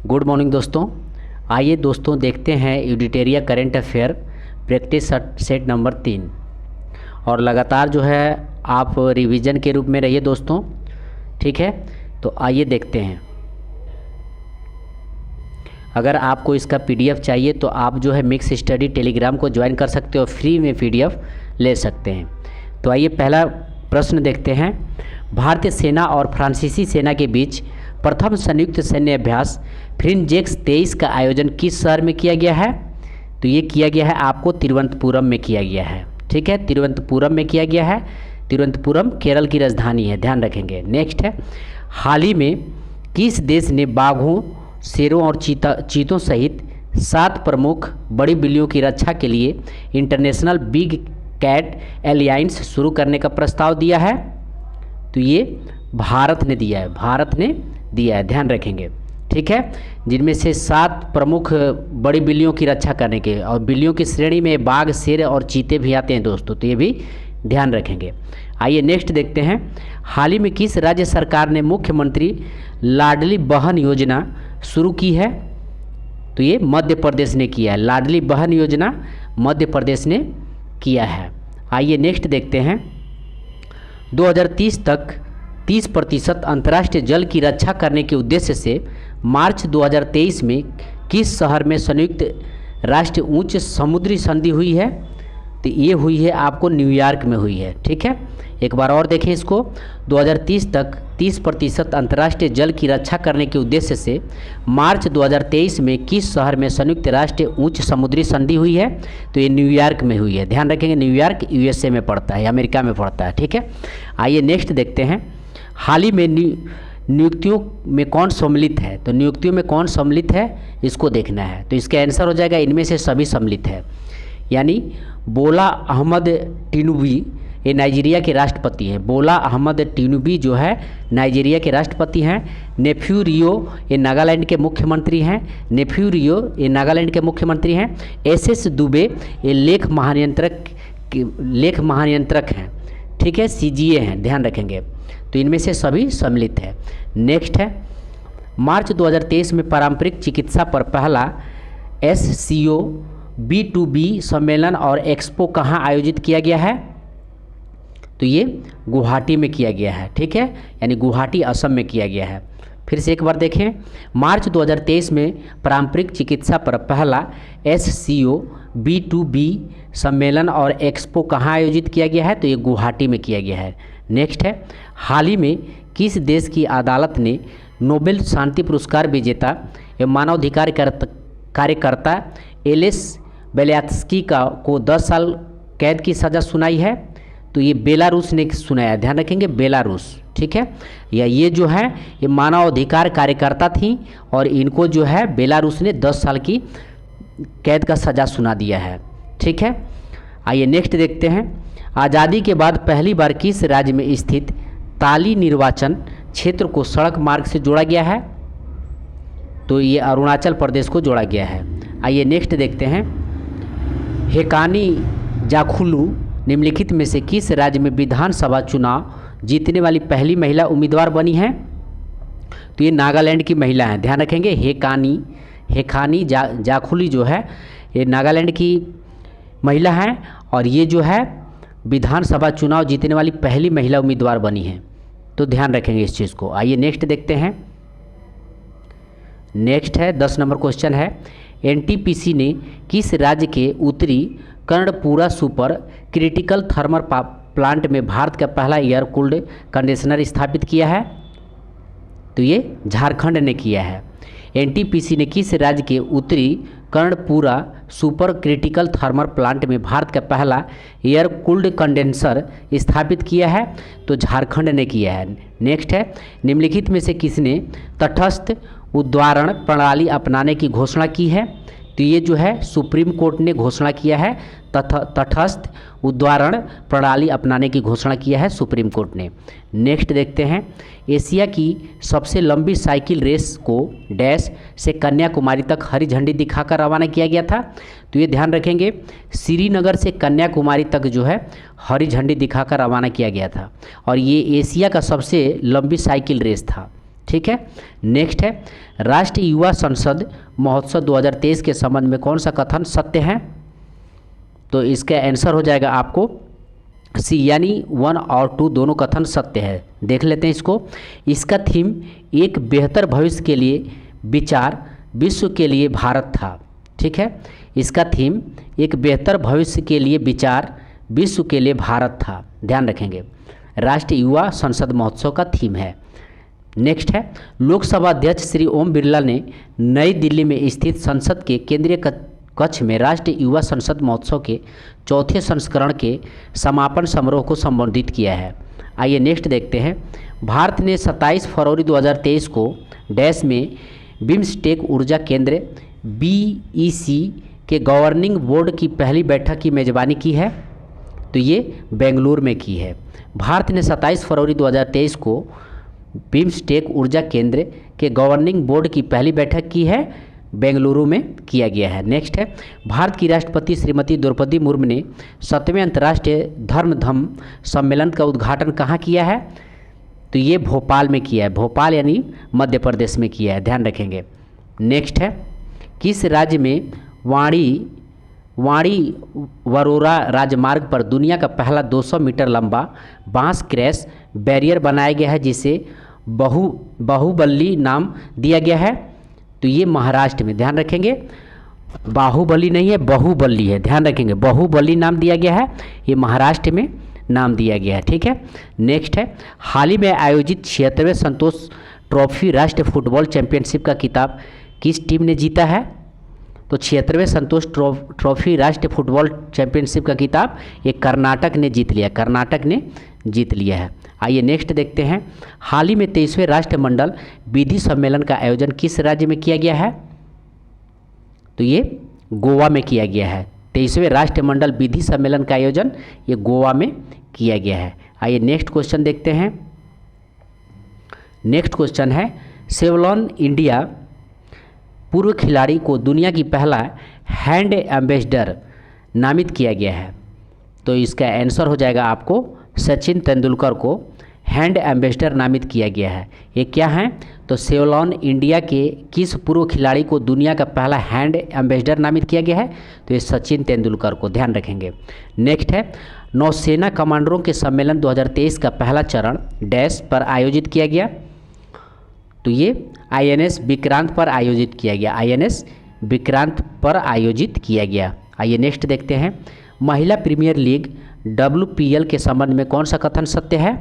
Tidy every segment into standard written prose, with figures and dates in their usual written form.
Good morning दोस्तों। आइए दोस्तों देखते हैं editorial current affair practice set number 3 और लगातार जो है आप रिवीजन के रूप में रहिए दोस्तों, ठीक है। तो आइए देखते हैं। अगर आपको इसका पीडीएफ चाहिए तो आप जो है मिक्स स्टडी टेलीग्राम को ज्वाइन कर सकते हो, फ्री में पीडीएफ ले सकते हैं। तो आइए पहला प्रश्न देखते हैं। भारतीय सेना और फ्रांसीसी सेना के बीच प्रथम संयुक्त सैन्य अभ्यास फ्रिंजेक्स 23 का आयोजन किस शहर में किया गया है? तो ये किया गया है आपको तिरुवनंतपुरम में किया गया है, ठीक है। तिरुवनंतपुरम में किया गया है। तिरुवनंतपुरम केरल की राजधानी है, ध्यान रखेंगे। नेक्स्ट है, हाल ही में किस देश ने बाघों, शेरों और चीतों सहित 7 प्रमुख बड़ी बिल्लियों की रक्षा के लिए इंटरनेशनल बिग कैट एलायंस शुरू करने का प्रस्ताव दिया है? तो ये भारत ने दिया है, भारत ने दिया है, ध्यान रखेंगे, ठीक है। जिनमें से 7 प्रमुख बड़ी बिल्लियों की रक्षा करने के, और बिल्लियों की श्रेणी में बाघ, शेर और चीते भी आते हैं दोस्तों, तो ये भी ध्यान रखेंगे। आइए नेक्स्ट देखते हैं। हाल ही में किस राज्य सरकार ने मुख्यमंत्री लाडली बहन योजना शुरू की है? तो ये मध्य प्रदेश ने किया है। लाडली बहन योजना मध्य प्रदेश ने किया है। आइए नेक्स्ट देखते हैं। 2030 तक 30% अंतर्राष्ट्रीय जल की रक्षा करने के उद्देश्य से मार्च 2023 में किस शहर में संयुक्त राष्ट्र उच्च समुद्री संधि हुई है? तो ये हुई है आपको न्यूयॉर्क में हुई है, ठीक है। एक बार और देखें इसको। 2030 तक 30% अंतर्राष्ट्रीय जल की रक्षा करने के उद्देश्य से मार्च 2023 में किस शहर में संयुक्त राष्ट्र उच्च समुद्री संधि हुई है? तो ये न्यूयॉर्क में हुई है, ध्यान रखेंगे। न्यूयॉर्क यूएसए में पड़ता है, अमेरिका में पड़ता है, ठीक है। आइए नेक्स्ट देखते हैं। हाल ही में नियुक्तियों में कौन सम्मिलित है? तो नियुक्तियों में कौन सम्मिलित है इसको देखना है। तो इसका आंसर हो जाएगा इनमें से सभी सम्मिलित है, यानी बोला अहमद टिनुबू ये नाइजीरिया के राष्ट्रपति हैं। बोला अहमद टिनुबू जो है नाइजीरिया के राष्ट्रपति हैं। नेफ्यू रियो ये नागालैंड के मुख्यमंत्री हैं। नेफ्यू रियो ये नागालैंड के मुख्यमंत्री हैं। एसएस दुबे ये लेख महानियंत्रक हैं, ठीक है, सीजीए हैं, ध्यान रखेंगे। तो इनमें से सभी सम्मिलित है। नेक्स्ट है, मार्च 2023 में पारंपरिक चिकित्सा पर पहला SCO B2B सम्मेलन और एक्सपो कहाँ आयोजित किया गया है? तो ये गुवाहाटी में किया गया है, ठीक है, यानी गुवाहाटी असम में किया गया है। फिर से एक बार देखें। मार्च 2023 में पारंपरिक चिकित्सा पर पहला SCO B2B सम्मेलन और एक्सपो कहाँ आयोजित किया गया है? तो ये गुवाहाटी में किया गया है। नेक्स्ट है, हाल ही में किस देश की अदालत ने नोबेल शांति पुरस्कार विजेता एवं मानवाधिकार कार्यकर्ता एलेस बेल्यात्स्की को 10 साल कैद की सज़ा सुनाई है? तो ये बेलारूस ने सुनाया, ध्यान रखेंगे, बेलारूस, ठीक है। या ये जो है ये मानवाधिकार कार्यकर्ता थी और इनको जो है बेलारूस ने 10 साल की कैद का सज़ा सुना दिया है, ठीक है। आइए नेक्स्ट देखते हैं। आज़ादी के बाद पहली बार किस राज्य में स्थित ताली निर्वाचन क्षेत्र को सड़क मार्ग से जोड़ा गया है? तो ये अरुणाचल प्रदेश को जोड़ा गया है। आइए नेक्स्ट देखते हैं। हेकानी जाखुलू निम्नलिखित में से किस राज्य में विधानसभा चुनाव जीतने वाली पहली महिला उम्मीदवार बनी है? तो ये नागालैंड की महिला हैं, ध्यान रखेंगे। हेकानी जाखुली जो है ये नागालैंड की महिला हैं और ये जो है विधानसभा चुनाव जीतने वाली पहली महिला उम्मीदवार बनी है, तो ध्यान रखेंगे इस चीज़ को। आइए नेक्स्ट देखते हैं। नेक्स्ट है 10 नंबर क्वेश्चन है। NTPC ने किस राज्य के उत्तरी Karanpura super critical thermal plant में भारत का पहला एयर कूल्ड कंडीशनर स्थापित किया है? तो ये झारखंड ने किया है। NTPC ने किस राज्य के उत्तरी Karanpura super critical thermal plant में भारत का पहला एयर कूल्ड कंडेंसर स्थापित किया है? तो झारखंड ने किया है। नेक्स्ट है, निम्नलिखित में से किसने तटस्थ उद्वारण प्रणाली अपनाने की घोषणा की है? तो ये जो है सुप्रीम कोर्ट ने घोषणा किया है, तटस्थ उद्वारण प्रणाली अपनाने की घोषणा किया है सुप्रीम कोर्ट ने। नेक्स्ट देखते हैं। एशिया की सबसे लंबी साइकिल रेस को डैश से कन्याकुमारी तक हरी झंडी दिखाकर रवाना किया गया था? तो ये ध्यान रखेंगे, श्रीनगर से कन्याकुमारी तक जो है हरी झंडी दिखाकर रवाना किया गया था और ये एशिया का सबसे लंबी साइकिल रेस था, ठीक है। नेक्स्ट है राष्ट्रीय युवा संसद महोत्सव 2023 के संबंध में कौन सा कथन सत्य है? तो इसका आंसर हो जाएगा आपको सी, यानी 1 और 2 दोनों कथन सत्य है। देख लेते हैं इसको। इसका थीम एक बेहतर भविष्य के लिए विचार विश्व के लिए भारत था। ठीक है, इसका थीम एक बेहतर भविष्य के लिए विचार विश्व के लिए भारत था, ध्यान रखेंगे। राष्ट्रीय युवा संसद महोत्सव का थीम है। नेक्स्ट है लोकसभा अध्यक्ष श्री ओम बिरला ने नई दिल्ली में स्थित संसद के केंद्रीय कक्ष में राष्ट्रीय युवा संसद महोत्सव के चौथे संस्करण के समापन समारोह को संबोधित किया है। आइए नेक्स्ट देखते हैं। भारत ने 27 फरवरी 2023 को डैश में बिम्स्टेक ऊर्जा केंद्र BEC के गवर्निंग बोर्ड की पहली बैठक की मेज़बानी की है। तो ये बेंगलुरु में की है। भारत ने 27 फरवरी 2023 को बिम्स्टेक ऊर्जा केंद्र के गवर्निंग बोर्ड की पहली बैठक की है, बेंगलुरु में किया गया है। नेक्स्ट है भारत की राष्ट्रपति श्रीमती द्रौपदी मुर्मू ने 7वें अंतर्राष्ट्रीय धर्म सम्मेलन का उद्घाटन कहाँ किया है? तो ये भोपाल में किया है। भोपाल यानी मध्य प्रदेश में किया है, ध्यान रखेंगे। नेक्स्ट है किस राज्य में वाणी वरोरा राजमार्ग पर दुनिया का पहला 200 मीटर लंबा बांस क्रैश बैरियर बनाया गया है जिसे बाहुबली नाम दिया गया है? तो ये महाराष्ट्र में, ध्यान रखेंगे। बाहुबली नहीं है, बहुबली है, ध्यान रखेंगे। बाहुबली नाम दिया गया है, ये महाराष्ट्र में नाम दिया गया है। ठीक है। नेक्स्ट है हाल ही में आयोजित 76वें संतोष ट्रॉफी राष्ट्रीय फुटबॉल चैंपियनशिप का खिताब किस टीम ने जीता है? तो 76वें संतोष ट्रॉफी राष्ट्रीय फुटबॉल चैंपियनशिप का खिताब ये कर्नाटक ने जीत लिया, कर्नाटक ने जीत लिया है। आइए नेक्स्ट देखते हैं। हाल ही में 23वें राष्ट्रमंडल विधि सम्मेलन का आयोजन किस राज्य में किया गया है? तो ये गोवा में किया गया है। 23वें राष्ट्रमंडल विधि सम्मेलन का आयोजन ये गोवा में किया गया है। आइए नेक्स्ट क्वेश्चन देखते हैं। नेक्स्ट क्वेश्चन है सेवलॉन इंडिया पूर्व खिलाड़ी को दुनिया की पहला हैंड एम्बेसडर नामित किया गया है। तो इसका आंसर हो जाएगा आपको सचिन तेंदुलकर को हैंड एम्बेसडर नामित किया गया है। ये क्या है? तो सेवलॉन इंडिया के किस पूर्व खिलाड़ी को दुनिया का पहला हैंड एम्बेसडर नामित किया गया है? तो ये सचिन तेंदुलकर को, ध्यान रखेंगे। नेक्स्ट है नौसेना कमांडरों के सम्मेलन 2023 का पहला चरण डैश पर आयोजित किया गया? तो ये INS विक्रांत पर आयोजित किया गया, INS विक्रांत पर आयोजित किया गया। आइए नेक्स्ट देखते हैं। महिला प्रीमियर लीग WPL के संबंध में कौन सा कथन सत्य है?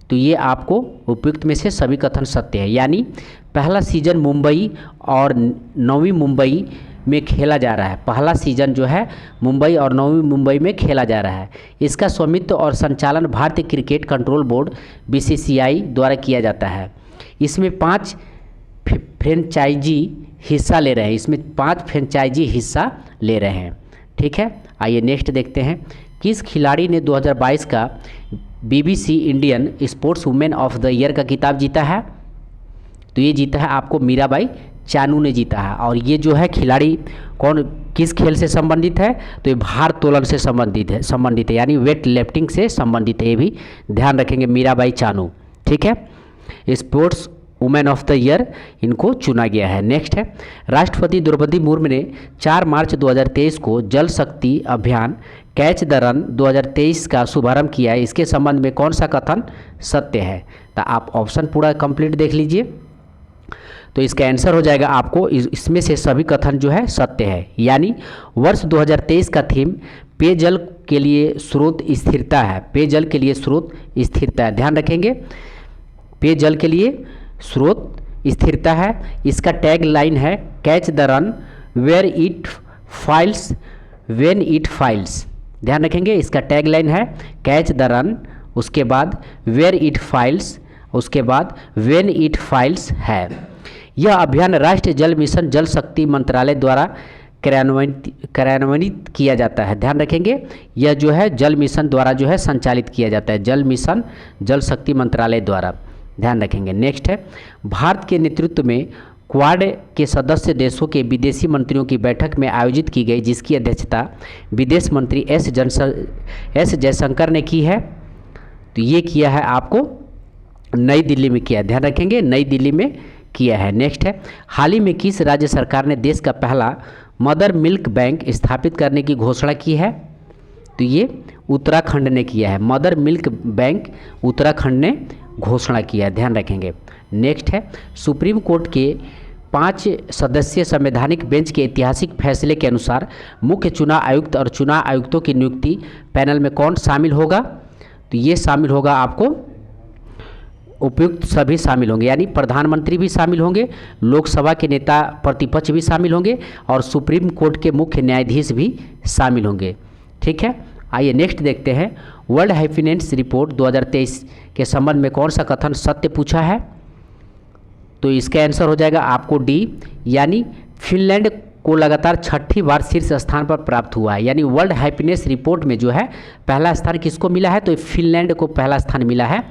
तो ये आपको उपयुक्त में से सभी कथन सत्य है, यानी पहला सीजन मुंबई और नवी मुंबई में खेला जा रहा है। पहला सीजन जो है मुंबई और नवी मुंबई में खेला जा रहा है। इसका स्वामित्व और संचालन भारतीय क्रिकेट कंट्रोल बोर्ड BCCI द्वारा किया जाता है। इसमें 5 फ्रेंचाइजी हिस्सा ले रहे हैं, इसमें 5 फ्रेंचाइजी हिस्सा ले रहे हैं। ठीक है। आइए नेक्स्ट देखते हैं। किस खिलाड़ी ने 2022 का BBC Indian sports women of the year का खिताब जीता है? तो ये जीता है आपको मीराबाई चानू ने जीता है। और ये जो है खिलाड़ी कौन किस खेल से संबंधित है? तो ये भारोत्तोलन से संबंधित है, यानी वेट लिफ्टिंग से संबंधित है। ये भी ध्यान रखेंगे, मीराबाई चानू। ठीक है, sports women of the year इनको चुना गया है। नेक्स्ट है राष्ट्रपति द्रौपदी मुर्मू ने 4 मार्च 2023 को जल शक्ति अभियान कैच द रन 2023 का शुभारंभ किया है। इसके संबंध में कौन सा कथन सत्य है? तो आप ऑप्शन पूरा कंप्लीट देख लीजिए। तो इसका आंसर हो जाएगा आपको इसमें से सभी कथन जो है सत्य है, यानी वर्ष 2023 का थीम पेयजल के लिए स्रोत स्थिरता है। पेयजल के लिए स्रोत स्थिरता है, ध्यान रखेंगे। पेयजल के लिए स्रोत स्थिरता है। इसका टैग लाइन है catch the rain where it falls when it falls, ध्यान रखेंगे। इसका टैग लाइन है कैच द रन, उसके बाद वेयर इट फाइल्स, उसके बाद व्हेन इट फाइल्स है। यह अभियान राष्ट्रीय जल मिशन जल शक्ति मंत्रालय द्वारा कार्यान्वित किया जाता है, ध्यान रखेंगे। यह जो है जल मिशन द्वारा जो है संचालित किया जाता है, जल मिशन जल शक्ति मंत्रालय द्वारा, ध्यान रखेंगे। नेक्स्ट है भारत के नेतृत्व में क्वाड के सदस्य देशों के विदेशी मंत्रियों की बैठक में आयोजित की गई, जिसकी अध्यक्षता विदेश मंत्री एस जयशंकर ने की है। तो ये किया है आपको नई दिल्ली में किया है, ध्यान रखेंगे, नई दिल्ली में किया है। नेक्स्ट है, हाल ही में किस राज्य सरकार ने देश का पहला मदर मिल्क बैंक स्थापित करने की घोषणा की है? तो ये उत्तराखंड ने किया है। मदर मिल्क बैंक उत्तराखंड ने घोषणा किया है, ध्यान रखेंगे। नेक्स्ट है, सुप्रीम कोर्ट के 5 सदस्यीय संवैधानिक बेंच के ऐतिहासिक फैसले के अनुसार मुख्य चुनाव आयुक्त और चुनाव आयुक्तों की नियुक्ति पैनल में कौन शामिल होगा? तो ये शामिल होगा आपको उपयुक्त सभी शामिल होंगे, यानी प्रधानमंत्री भी शामिल होंगे, लोकसभा के नेता प्रतिपक्ष भी शामिल होंगे और सुप्रीम कोर्ट के मुख्य न्यायाधीश भी शामिल होंगे। ठीक है, आइए नेक्स्ट देखते हैं। वर्ल्ड हैप्पीनेस रिपोर्ट 2023 के संबंध में कौन सा कथन सत्य पूछा है? तो इसका आंसर हो जाएगा आपको डी, यानी फिनलैंड को लगातार 6ठी बार शीर्ष स्थान पर प्राप्त हुआ है। यानी वर्ल्ड हैप्पीनेस रिपोर्ट में जो है पहला स्थान किसको मिला है? तो फिनलैंड को पहला स्थान मिला है।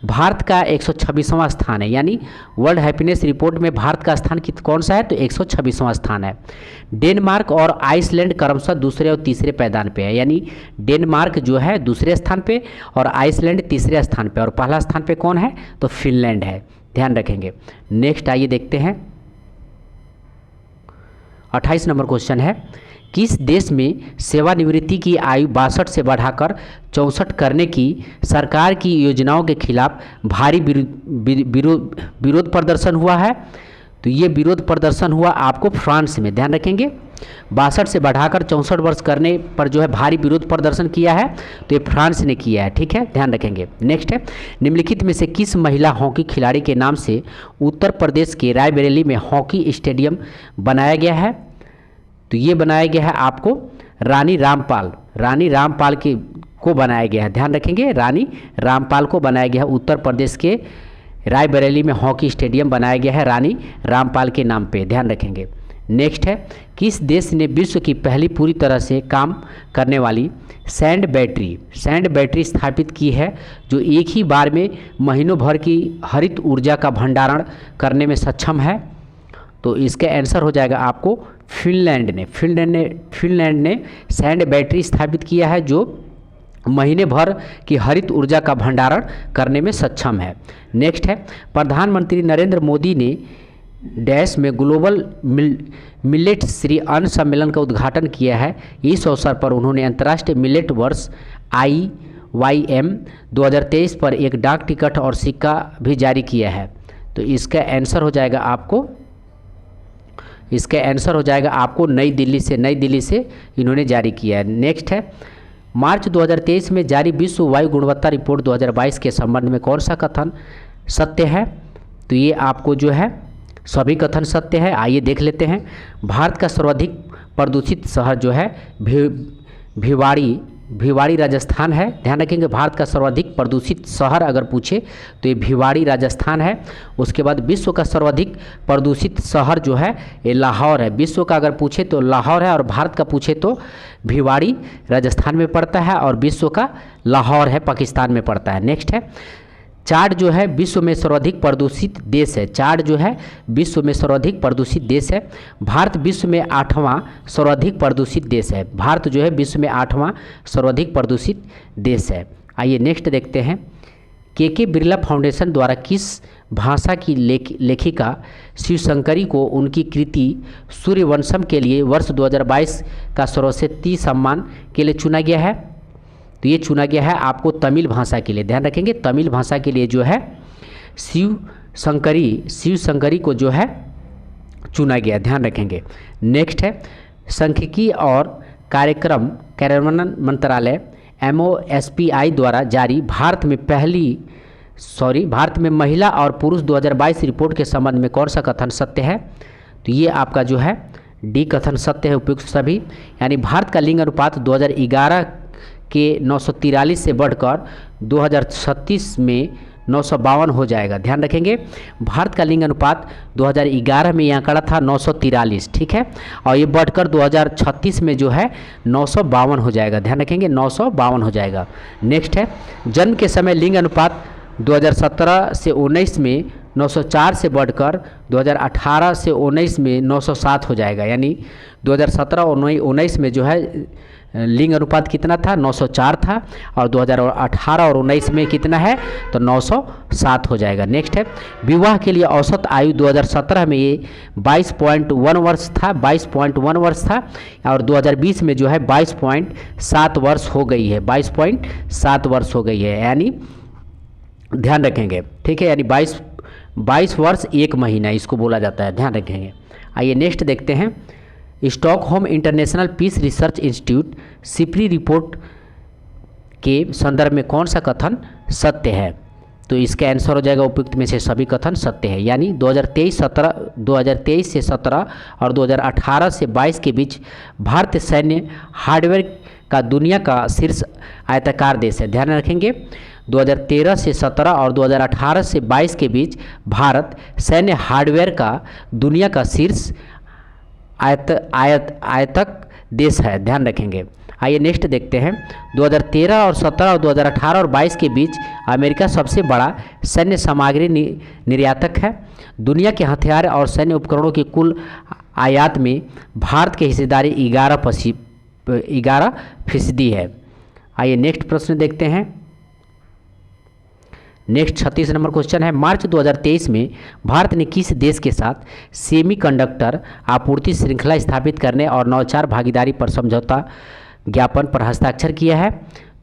भारत का 126वां स्थान है, यानी वर्ल्ड हैप्पीनेस रिपोर्ट में भारत का स्थान कौन सा है? तो 126वां स्थान है। डेनमार्क और आइसलैंड क्रमशः दूसरे और तीसरे पायदान पे है, यानी डेनमार्क जो है दूसरे स्थान पे और आइसलैंड तीसरे स्थान पे और पहला स्थान पे कौन है? तो फिनलैंड है, ध्यान रखेंगे। नेक्स्ट आइए देखते हैं, 28 नंबर क्वेश्चन है, किस देश में सेवानिवृत्ति की आयु 62 से बढ़ाकर 64 करने की सरकार की योजनाओं के खिलाफ भारी विरोध प्रदर्शन हुआ है? तो ये विरोध प्रदर्शन हुआ आपको फ्रांस में, ध्यान रखेंगे। 62 से बढ़ाकर 64 वर्ष करने पर जो है भारी विरोध प्रदर्शन किया है, तो ये फ्रांस ने किया है। ठीक है, ध्यान रखेंगे। नेक्स्ट है, निम्नलिखित में से किस महिला हॉकी खिलाड़ी के नाम से उत्तर प्रदेश के रायबरेली में हॉकी स्टेडियम बनाया गया है? तो ये बनाया गया है आपको रानी रामपाल को बनाया गया है, ध्यान रखेंगे। रानी रामपाल को बनाया गया है, उत्तर प्रदेश के रायबरेली में हॉकी स्टेडियम बनाया गया है रानी रामपाल के नाम पे, ध्यान रखेंगे। नेक्स्ट है, किस देश ने विश्व की पहली पूरी तरह से काम करने वाली सैंड बैटरी स्थापित की है, जो एक ही बार में महीनों भर की हरित ऊर्जा का भंडारण करने में सक्षम है? तो इसका आंसर हो जाएगा आपको फिनलैंड ने सैंड बैटरी स्थापित किया है, जो महीने भर की हरित ऊर्जा का भंडारण करने में सक्षम है। नेक्स्ट है, प्रधानमंत्री नरेंद्र मोदी ने डैश में ग्लोबल मिलेट श्री अन्न सम्मेलन का उद्घाटन किया है। इस अवसर पर उन्होंने अंतर्राष्ट्रीय मिलेट वर्ष IYM 2023 पर एक डाक टिकट और सिक्का भी जारी किया है। तो इसका आंसर हो जाएगा आपको नई दिल्ली से इन्होंने जारी किया है। नेक्स्ट है, मार्च 2023 में जारी विश्व वायु गुणवत्ता रिपोर्ट 2022 के संबंध में कौन सा कथन सत्य है? तो ये आपको जो है सभी कथन सत्य है। आइए देख लेते हैं। भारत का सर्वाधिक प्रदूषित शहर जो है भिवाड़ी राजस्थान है, ध्यान रखेंगे। भारत का सर्वाधिक प्रदूषित शहर अगर पूछे तो ये भिवाड़ी राजस्थान है। उसके बाद विश्व का सर्वाधिक प्रदूषित शहर जो है ये लाहौर है। विश्व का अगर पूछे तो लाहौर है और भारत का पूछे तो भिवाड़ी राजस्थान में पड़ता है और विश्व का लाहौर है, पाकिस्तान में पड़ता है। नेक्स्ट है, चाड जो है विश्व में सर्वाधिक प्रदूषित देश है। भारत विश्व में 8वां सर्वाधिक प्रदूषित देश है। आइए नेक्स्ट देखते हैं, के बिरला फाउंडेशन द्वारा किस भाषा की लेखिका शिवशंकरी को उनकी कृति सूर्यवंशम के लिए वर्ष 2022 का सर्वश्रेष्ठ सम्मान के लिए चुना गया है? तो ये चुना गया है आपको तमिल भाषा के लिए, ध्यान रखेंगे। तमिल भाषा के लिए जो है शिवशंकरी को जो है चुना गया, ध्यान रखेंगे। नेक्स्ट है, सांख्यिकी और कार्यान्वयन मंत्रालय MOSPI द्वारा जारी भारत में महिला और पुरुष 2022 रिपोर्ट के संबंध में कौन सा कथन सत्य है? तो ये आपका जो है डी कथन सत्य है, उपयुक्त सभी। यानी भारत का लिंग अनुपात 2011 के 943 से बढ़कर 2036 में 952 हो जाएगा, ध्यान रखेंगे। भारत का लिंग अनुपात 2011 में यह आंकड़ा था 943, ठीक है, और ये बढ़कर 2036 में जो है 952 हो जाएगा, ध्यान रखेंगे, 952 हो जाएगा। नेक्स्ट है, जन्म के समय लिंग अनुपात 2017 से 19 में 904 से बढ़कर 2018 से 19 में 907 हो जाएगा। यानी 2017 और 19 में जो है लिंग अनुपात कितना था, 904 था, और 2018 और 19 में कितना है, तो 907 हो जाएगा। नेक्स्ट है, विवाह के लिए औसत आयु 2017 में ये 22.1 वर्ष था, 22.1 वर्ष था, और 2020 में जो है 22.7 वर्ष हो गई है, 22.7 वर्ष हो गई है, यानी ध्यान रखेंगे, ठीक है, यानी 22 वर्ष 1 महीना इसको बोला जाता है, ध्यान रखेंगे। आइए नेक्स्ट देखते हैं, Stockholm International Peace Research Institute SIPRI report के संदर्भ में कौन सा कथन सत्य है, तो इसका आंसर हो जाएगा उपयुक्त में से सभी कथन सत्य है, यानी 2023 से 17 और 2018 से 22 के बीच भारतीय सैन्य हार्डवेयर का दुनिया का शीर्ष आयताकार देश है। ध्यान रखेंगे, 2013 से 17 और 2018 से 22 के बीच भारत सैन्य हार्डवेयर का दुनिया का शीर्ष आयतक देश है, ध्यान रखेंगे। आइए नेक्स्ट देखते हैं, 2013 और 17 और 2018 और 22 के बीच अमेरिका सबसे बड़ा सैन्य सामग्री निर्यातक है। दुनिया के हथियार और सैन्य उपकरणों की कुल आयात में भारत की हिस्सेदारी 11% है। आइए नेक्स्ट प्रश्न देखते हैं, नेक्स्ट 36 नंबर क्वेश्चन है, मार्च 2023 में भारत ने किस देश के साथ सेमीकंडक्टर आपूर्ति श्रृंखला स्थापित करने और नवाचार भागीदारी पर समझौता ज्ञापन पर हस्ताक्षर किया है,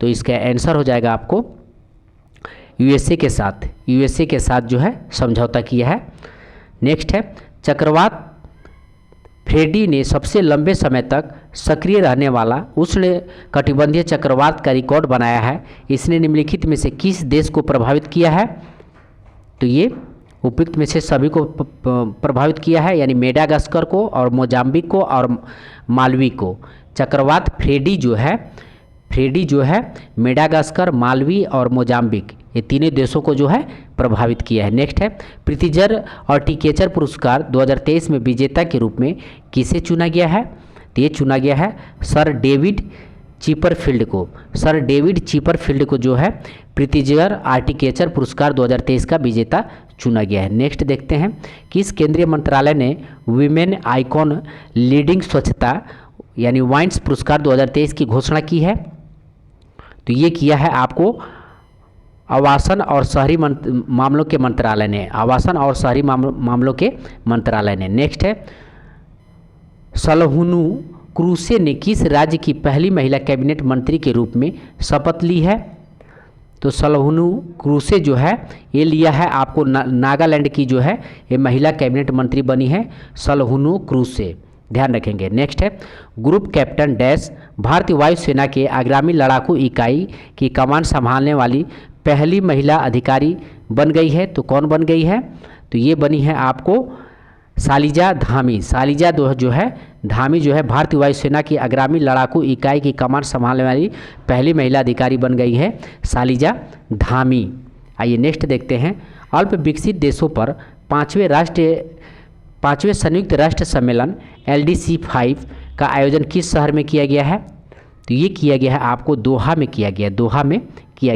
तो इसका आंसर हो जाएगा आपको यूएसए के साथ जो है समझौता किया है। नेक्स्ट है, चक्रवात फ्रेडी ने सबसे लंबे समय तक सक्रिय रहने वाला उष्ण कटिबंधीय चक्रवात का रिकॉर्ड बनाया है। इसने निम्नलिखित में से किस देश को प्रभावित किया है, तो ये उपयुक्त में से सभी को प्रभावित किया है, यानी मेडागास्कर को और मोजाम्बिक को और मालवी को। चक्रवात फ्रेडी जो है मेडागास्कर, मालवी और मोजाम्बिक, ये तीनों देशों को जो है प्रभावित किया है। नेक्स्ट है, प्रितिजर और टीकेचर पुरस्कार 2023 में विजेता के रूप में किसे चुना गया है, तो ये चुना गया है सर डेविड चिपरफील्ड को जो है प्रितिजर आर्टिकेचर पुरस्कार 2023 का विजेता चुना गया है। नेक्स्ट देखते हैं, किस केंद्रीय मंत्रालय ने वीमेन आइकॉन लीडिंग स्वच्छता यानी वाइन्स पुरस्कार 2023 की घोषणा की है, तो ये किया है आपको आवासन और शहरी मामलों के मंत्रालय ने, नेक्स्ट है, सलहुनु क्रूसे ने किस राज्य की पहली महिला कैबिनेट मंत्री के रूप में शपथ ली है, तो सलहुनु क्रूसे जो है ये लिया है आपको नागालैंड की जो है ये महिला कैबिनेट मंत्री बनी है सलहुनु क्रूसे, ध्यान रखेंगे। नेक्स्ट है, ग्रुप कैप्टन डैश भारतीय वायुसेना के आगामी लड़ाकू इकाई की कमान संभालने वाली पहली महिला अधिकारी बन गई है, तो कौन बन गई है, तो ये बनी है आपको शालिजा धामी। धामी जो है भारतीय वायुसेना की आगामी लड़ाकू इकाई की कमान संभालने वाली पहली महिला अधिकारी बन गई है शालिजा धामी। आइए नेक्स्ट देखते हैं, अल्प विकसित देशों पर पाँचवें संयुक्त राष्ट्र सम्मेलन LDC 5 का आयोजन किस शहर में किया गया है, तो ये किया गया है आपको दोहा में किया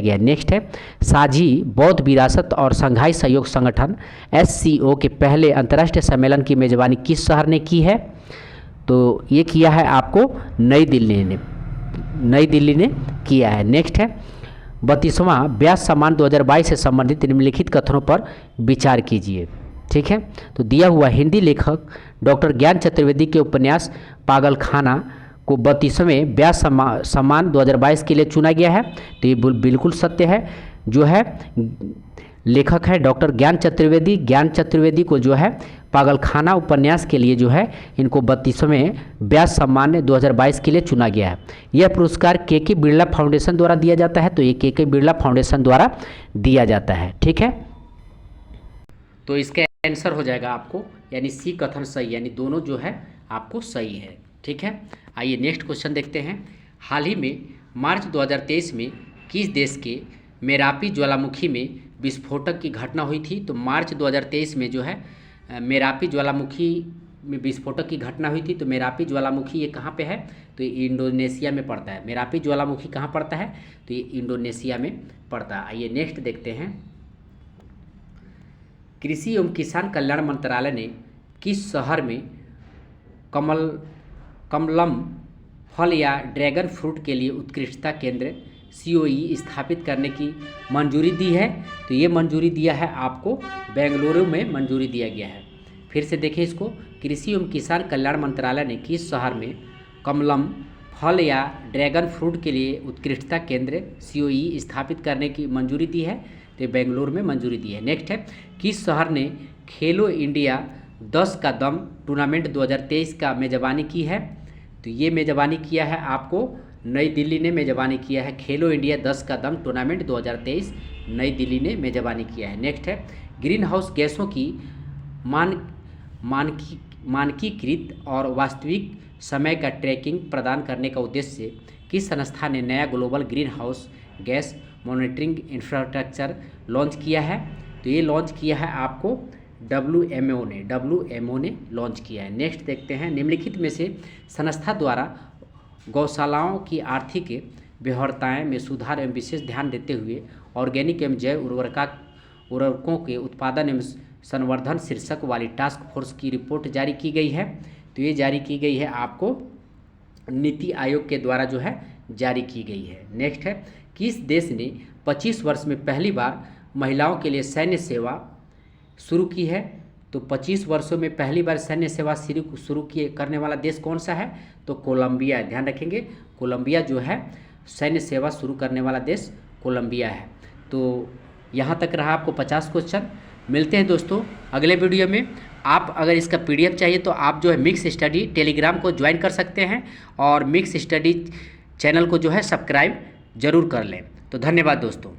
गया। नेक्स्ट है, साझी बौद्ध विरासत और शंघाई सहयोग संगठन SCO के पहले अंतर्राष्ट्रीय सम्मेलन की मेजबानी किस शहर ने की है, तो ये किया है आपको नई दिल्ली ने किया है। नेक्स्ट है, 32वां व्यास सम्मान 2022 से संबंधित निम्नलिखित कथनों पर विचार कीजिए, ठीक है, तो दिया हुआ हिंदी लेखक डॉक्टर ज्ञान चतुर्वेदी के उपन्यास पागलखाना को 32वें व्यास सम्मान 2022 के लिए चुना गया है, तो ये बिल्कुल सत्य है। जो है लेखक है डॉक्टर ज्ञान चतुर्वेदी को जो है पागलखाना उपन्यास के लिए जो है इनको 32वें व्यास सम्मान 2022 के लिए चुना गया है। यह पुरस्कार के बिरला फाउंडेशन द्वारा दिया जाता है, तो ये के बिरला फाउंडेशन द्वारा दिया जाता है, ठीक है, तो इसका आंसर हो जाएगा आपको यानी सी कथन सही, यानी दोनों जो है आपको सही है, ठीक है। आइए नेक्स्ट क्वेश्चन देखते हैं, हाल ही में मार्च 2023 में किस देश के मेरापी ज्वालामुखी में विस्फोटक की घटना हुई थी, तो मार्च 2023 में जो है मेरापी ज्वालामुखी में विस्फोटक की घटना हुई थी। तो मेरापी ज्वालामुखी ये कहाँ पे है, तो ये इंडोनेशिया में पड़ता है। मेरापी ज्वालामुखी कहाँ पड़ता है, तो ये इंडोनेशिया में पड़ता है। आइए नेक्स्ट देखते हैं, कृषि एवं किसान कल्याण मंत्रालय ने किस शहर में कमलम फल या ड्रैगन फ्रूट के लिए उत्कृष्टता केंद्र COE स्थापित करने की मंजूरी दी है। तो ये मंजूरी दिया है आपको बेंगलुरु में मंजूरी दिया गया है। फिर से देखिए इसको, कृषि एवं किसान कल्याण मंत्रालय ने किस शहर में कमलम फल या ड्रैगन फ्रूट के लिए उत्कृष्टता केंद्र COE स्थापित करने की मंजूरी दी है? तो बेंगलुरु में मंजूरी दी है। नेक्स्ट है, किस शहर ने खेलो इंडिया 10 का दम टूर्नामेंट 2023 का मेज़बानी की है? तो ये मेज़बानी किया है आपको नई दिल्ली ने मेज़बानी किया है। खेलो इंडिया 10 का दम टूर्नामेंट 2023 नई दिल्ली ने मेज़बानी किया है। नेक्स्ट है, ग्रीन हाउस गैसों की मानकीकृत और वास्तविक समय का ट्रैकिंग प्रदान करने का उद्देश्य से किस संस्था ने नया global green house gas monitoring infrastructure launch किया है? तो ये लॉन्च किया है आपको WMO ने लॉन्च किया है। नेक्स्ट देखते हैं, निम्नलिखित में से संस्था द्वारा गौशालाओं की आर्थिक व्यवहार्यताएँ में सुधार एवं विशेष ध्यान देते हुए ऑर्गेनिक एवं जैव उर्वरकों के उत्पादन एवं संवर्धन शीर्षक वाली टास्क फोर्स की रिपोर्ट जारी की गई है। तो ये जारी की गई है आपको नीति आयोग के द्वारा जो है जारी की गई है। नेक्स्ट है, किस देश ने 25 वर्ष में पहली बार महिलाओं के लिए सैन्य सेवा शुरू की है? तो 25 वर्षों में पहली बार सैन्य सेवा शुरू करने वाला देश कौन सा है? तो कोलंबिया। ध्यान रखेंगे, कोलंबिया जो है सैन्य सेवा शुरू करने वाला देश कोलंबिया है। तो यहाँ तक रहा आपको 50 क्वेश्चन। मिलते हैं दोस्तों अगले वीडियो में। आप अगर इसका PDF चाहिए तो आप जो है मिक्स स्टडी टेलीग्राम को ज्वाइन कर सकते हैं और मिक्स स्टडी चैनल को जो है सब्सक्राइब जरूर कर लें। तो धन्यवाद दोस्तों।